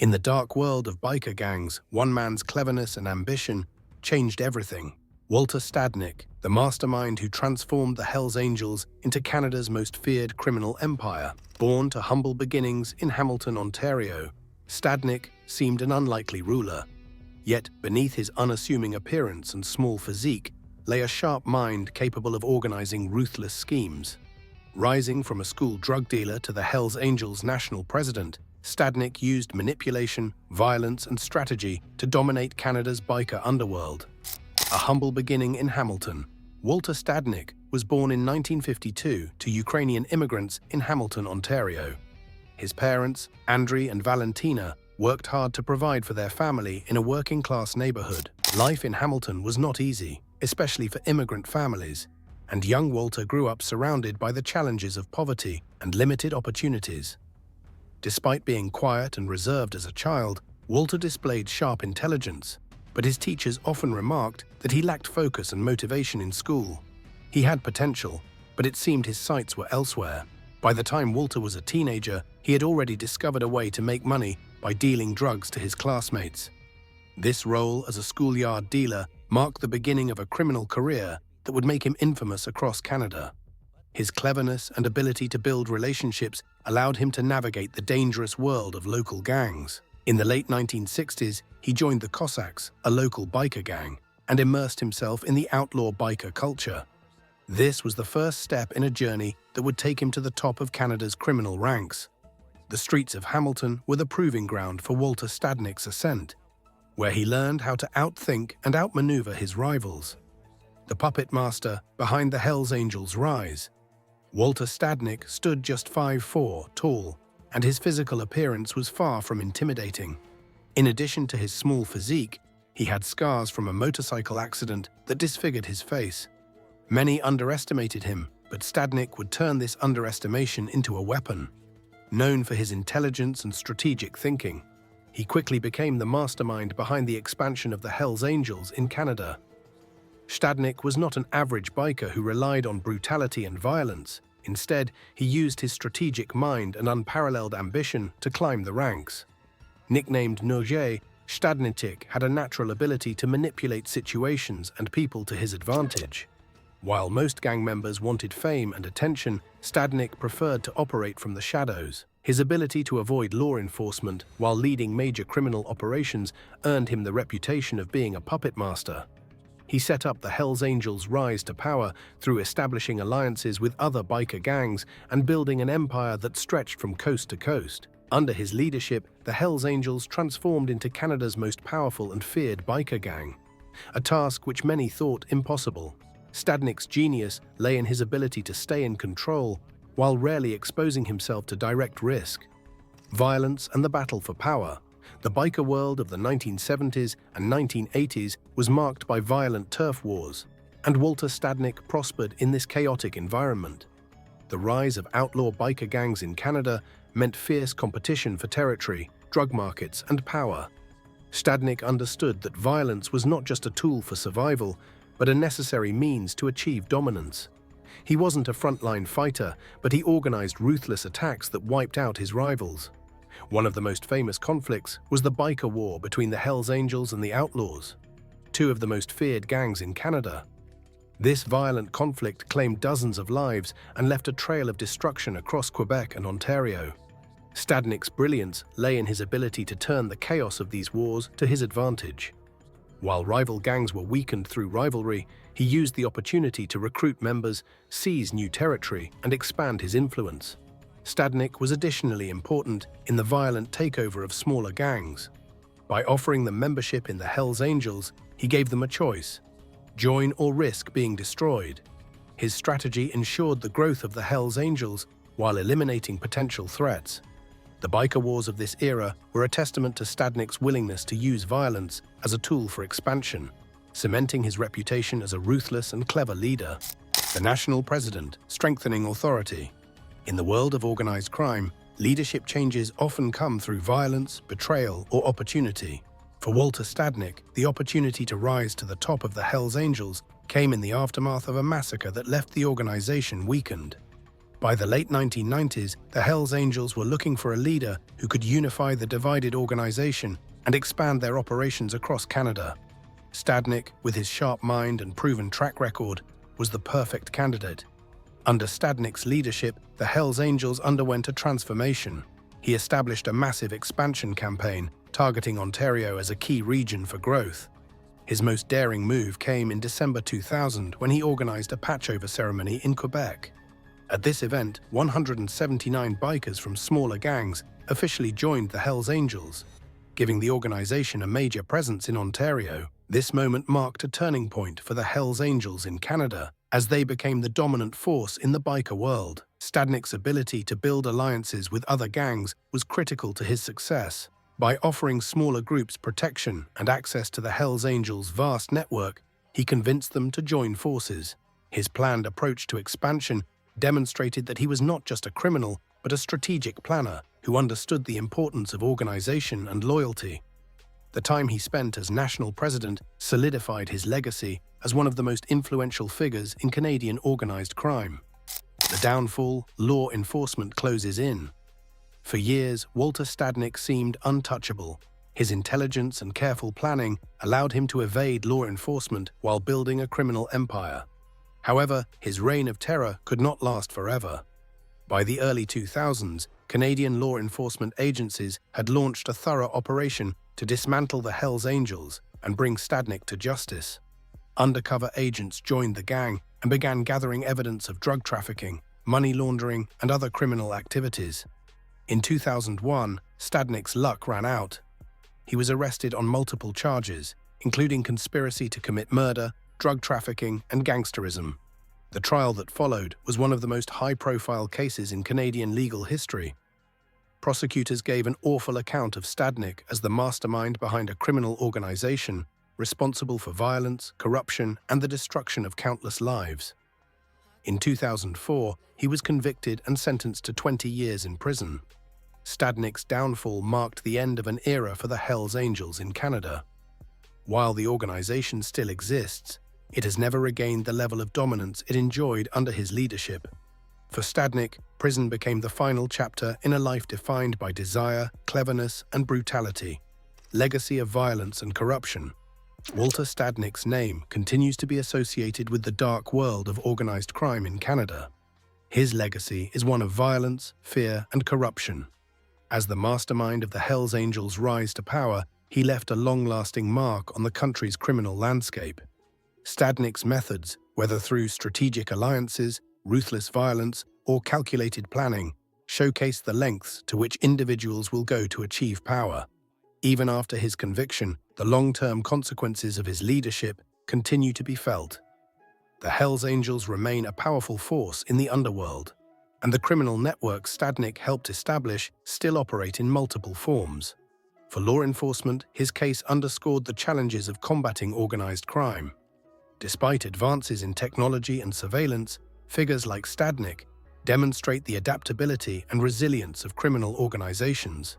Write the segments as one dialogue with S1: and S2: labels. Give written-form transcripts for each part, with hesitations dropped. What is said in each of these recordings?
S1: In the dark world of biker gangs, one man's cleverness and ambition changed everything. Walter Stadnick, the mastermind who transformed the Hells Angels into Canada's most feared criminal empire. Born to humble beginnings in Hamilton, Ontario, Stadnick seemed an unlikely ruler. Yet, beneath his unassuming appearance and small physique, lay a sharp mind capable of organizing ruthless schemes. Rising from a school drug dealer to the Hells Angels' national president, Stadnick used manipulation, violence, and strategy to dominate Canada's biker underworld. A humble beginning in Hamilton, Walter Stadnick was born in 1952 to Ukrainian immigrants in Hamilton, Ontario. His parents, Andriy and Valentina, worked hard to provide for their family in a working-class neighborhood. Life in Hamilton was not easy, especially for immigrant families, and young Walter grew up surrounded by the challenges of poverty and limited opportunities. Despite being quiet and reserved as a child, Walter displayed sharp intelligence, but his teachers often remarked that he lacked focus and motivation in school. He had potential, but it seemed his sights were elsewhere. By the time Walter was a teenager, he had already discovered a way to make money by dealing drugs to his classmates. This role as a schoolyard dealer marked the beginning of a criminal career that would make him infamous across Canada. His cleverness and ability to build relationships allowed him to navigate the dangerous world of local gangs. In the late 1960s, he joined the Cossacks, a local biker gang, and immersed himself in the outlaw biker culture. This was the first step in a journey that would take him to the top of Canada's criminal ranks. The streets of Hamilton were the proving ground for Walter Stadnick's ascent, where he learned how to outthink and outmaneuver his rivals. The puppet master behind the Hells Angels' rise. Walter Stadnick stood just 5'4" tall, and his physical appearance was far from intimidating. In addition to his small physique, he had scars from a motorcycle accident that disfigured his face. Many underestimated him, but Stadnick would turn this underestimation into a weapon. Known for his intelligence and strategic thinking, he quickly became the mastermind behind the expansion of the Hells Angels in Canada. Stadnick was not an average biker who relied on brutality and violence. Instead, he used his strategic mind and unparalleled ambition to climb the ranks. Nicknamed Noge, Stadnick had a natural ability to manipulate situations and people to his advantage. While most gang members wanted fame and attention, Stadnick preferred to operate from the shadows. His ability to avoid law enforcement while leading major criminal operations earned him the reputation of being a puppet master. He set up the Hells Angels' rise to power through establishing alliances with other biker gangs and building an empire that stretched from coast to coast. Under his leadership, the Hells Angels transformed into Canada's most powerful and feared biker gang, a task which many thought impossible. Stadnick's genius lay in his ability to stay in control while rarely exposing himself to direct risk. Violence and the battle for power. The biker world of the 1970s and 1980s was marked by violent turf wars, and Walter Stadnick prospered in this chaotic environment. The rise of outlaw biker gangs in Canada meant fierce competition for territory, drug markets, and power. Stadnick understood that violence was not just a tool for survival, but a necessary means to achieve dominance. He wasn't a frontline fighter, but he organized ruthless attacks that wiped out his rivals. One of the most famous conflicts was the biker war between the Hells Angels and the Outlaws, two of the most feared gangs in Canada. This violent conflict claimed dozens of lives and left a trail of destruction across Quebec and Ontario. Stadnick's brilliance lay in his ability to turn the chaos of these wars to his advantage. While rival gangs were weakened through rivalry, he used the opportunity to recruit members, seize new territory, and expand his influence. Stadnick was additionally important in the violent takeover of smaller gangs. By offering them membership in the Hells Angels, he gave them a choice: join or risk being destroyed. His strategy ensured the growth of the Hells Angels while eliminating potential threats. The biker wars of this era were a testament to Stadnick's willingness to use violence as a tool for expansion, cementing his reputation as a ruthless and clever leader. The national president, strengthening authority. In the world of organized crime, leadership changes often come through violence, betrayal, or opportunity. For Walter Stadnick, the opportunity to rise to the top of the Hells Angels came in the aftermath of a massacre that left the organization weakened. By the late 1990s, the Hells Angels were looking for a leader who could unify the divided organization and expand their operations across Canada. Stadnick, with his sharp mind and proven track record, was the perfect candidate. Under Stadnick's leadership, the Hells Angels underwent a transformation. He established a massive expansion campaign, targeting Ontario as a key region for growth. His most daring move came in December 2000 when he organized a patchover ceremony in Quebec. At this event, 179 bikers from smaller gangs officially joined the Hells Angels, giving the organization a major presence in Ontario. This moment marked a turning point for the Hells Angels in Canada, as they became the dominant force in the biker world. Stadnick's ability to build alliances with other gangs was critical to his success. By offering smaller groups protection and access to the Hells Angels' vast network, he convinced them to join forces. His planned approach to expansion demonstrated that he was not just a criminal, but a strategic planner who understood the importance of organization and loyalty. The time he spent as national president solidified his legacy as one of the most influential figures in Canadian organized crime. The downfall, law enforcement closes in. For years, Walter Stadnick seemed untouchable. His intelligence and careful planning allowed him to evade law enforcement while building a criminal empire. However, his reign of terror could not last forever. By the early 2000s, Canadian law enforcement agencies had launched a thorough operation to dismantle the Hells Angels and bring Stadnick to justice. Undercover agents joined the gang and began gathering evidence of drug trafficking, money laundering, and other criminal activities. In 2001, Stadnick's luck ran out. He was arrested on multiple charges, including conspiracy to commit murder, drug trafficking, and gangsterism. The trial that followed was one of the most high-profile cases in Canadian legal history. Prosecutors gave an awful account of Stadnick as the mastermind behind a criminal organization responsible for violence, corruption, and the destruction of countless lives. In 2004, he was convicted and sentenced to 20 years in prison. Stadnick's downfall marked the end of an era for the Hells Angels in Canada. While the organization still exists, it has never regained the level of dominance it enjoyed under his leadership. For Stadnick, prison became the final chapter in a life defined by desire, cleverness, and brutality. Legacy of violence and corruption. Walter Stadnick's name continues to be associated with the dark world of organized crime in Canada. His legacy is one of violence, fear, and corruption. As the mastermind of the Hells Angels' rise to power, he left a long-lasting mark on the country's criminal landscape. Stadnick's methods, whether through strategic alliances, ruthless violence, or calculated planning, showcase the lengths to which individuals will go to achieve power. Even after his conviction, the long-term consequences of his leadership continue to be felt. The Hells Angels remain a powerful force in the underworld, and the criminal networks Stadnick helped establish still operate in multiple forms. For law enforcement, his case underscored the challenges of combating organized crime. Despite advances in technology and surveillance, figures like Stadnick demonstrate the adaptability and resilience of criminal organizations.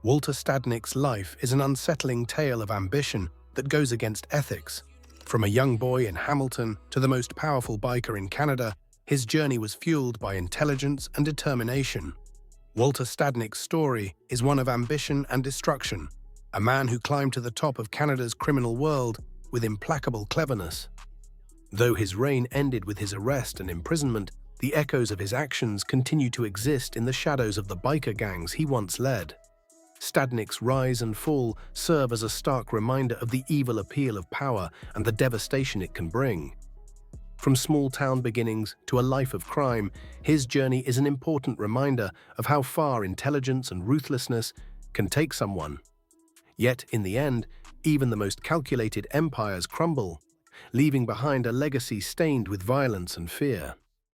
S1: Walter Stadnick's life is an unsettling tale of ambition that goes against ethics. From a young boy in Hamilton to the most powerful biker in Canada, his journey was fueled by intelligence and determination. Walter Stadnick's story is one of ambition and destruction, a man who climbed to the top of Canada's criminal world with implacable cleverness. Though his reign ended with his arrest and imprisonment, the echoes of his actions continue to exist in the shadows of the biker gangs he once led. Stadnick's rise and fall serve as a stark reminder of the evil appeal of power and the devastation it can bring. From small-town beginnings to a life of crime, his journey is an important reminder of how far intelligence and ruthlessness can take someone. Yet, in the end, even the most calculated empires crumble, leaving behind a legacy stained with violence and fear.